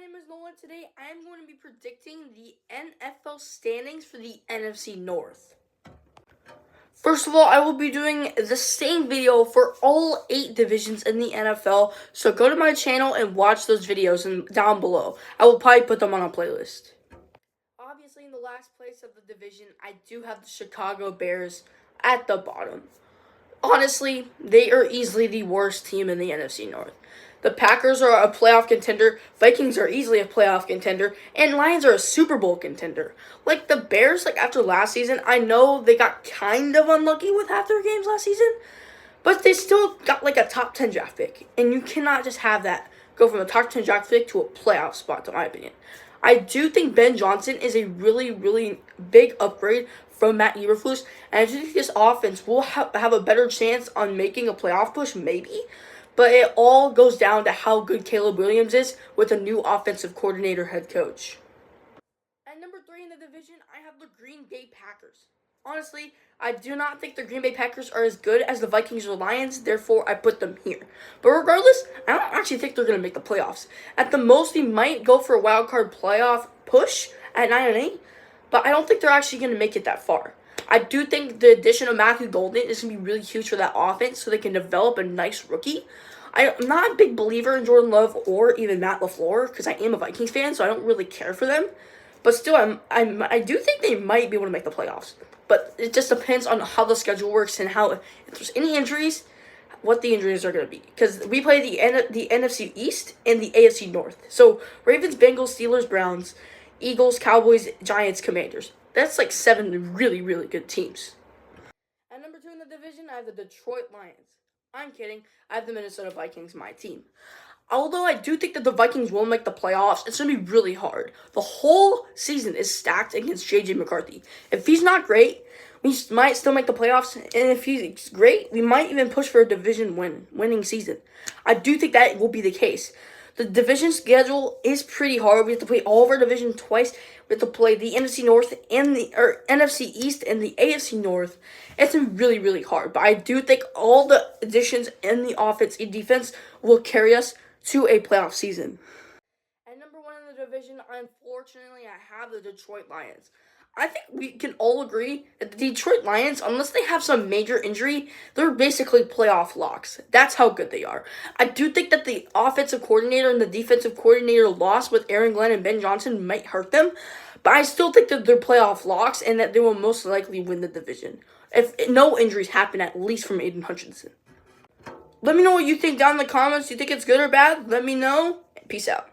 name is Nolan. Today I am going to be predicting the NFL standings for the NFC North. First of all, I will be doing the same video for all 8 divisions in the NFL, so go to my channel and watch those videos and down below. I will probably put them on a playlist. Obviously, in the last place of the division, I do have the Chicago Bears at the bottom. Honestly, they are easily the worst team in the NFC North. The Packers are a playoff contender, Vikings are easily a playoff contender, and Lions are a Super Bowl contender. Like the Bears, after last season, I know they got kind of unlucky with half their games last season, but they still got a top 10 draft pick, and you cannot just have that go from a top 10 draft pick to a playoff spot, in my opinion. I do think Ben Johnson is a really, really big upgrade from Matt Eberflus, and I do think this offense will have a better chance on making a playoff push, maybe. But it all goes down to how good Caleb Williams is with a new offensive coordinator head coach. At number 3 in the division, I have the Green Bay Packers. Honestly, I do not think the Green Bay Packers are as good as the Vikings or Lions, therefore I put them here. But regardless, I don't actually think they're going to make the playoffs. At the most, they might go for a wild card playoff push at 9-8, but I don't think they're actually going to make it that far. I do think the addition of Matthew Golden is going to be really huge for that offense so they can develop a nice rookie. I'm not a big believer in Jordan Love or even Matt LaFleur because I am a Vikings fan, so I don't really care for them. But still, I do think they might be able to make the playoffs. But it just depends on how the schedule works and how, if there's any injuries, what the injuries are going to be. Because we play the NFC East and the AFC North. So Ravens, Bengals, Steelers, Browns, Eagles, Cowboys, Giants, Commanders. That's 7 really, really good teams. At number 2 in the division, I have the Detroit Lions. I'm kidding. I have the Minnesota Vikings, my team. Although I do think that the Vikings will make the playoffs, it's going to be really hard. The whole season is stacked against J.J. McCarthy. If he's not great, we might still make the playoffs. And if he's great, we might even push for a division winning season. I do think that will be the case. The division schedule is pretty hard. We have to play all of our division twice. We have to play the NFC North and the NFC East and the AFC North. It's really, really hard. But I do think all the additions in the offense and defense will carry us to a playoff season. At number 1 in the division, unfortunately, I have the Detroit Lions. I think we can all agree that the Detroit Lions, unless they have some major injury, they're basically playoff locks. That's how good they are. I do think that the offensive coordinator and the defensive coordinator loss with Aaron Glenn and Ben Johnson might hurt them, but I still think that they're playoff locks and that they will most likely win the division if no injuries happen, at least from Aiden Hutchinson. Let me know what you think down in the comments. Do you think it's good or bad? Let me know. Peace out.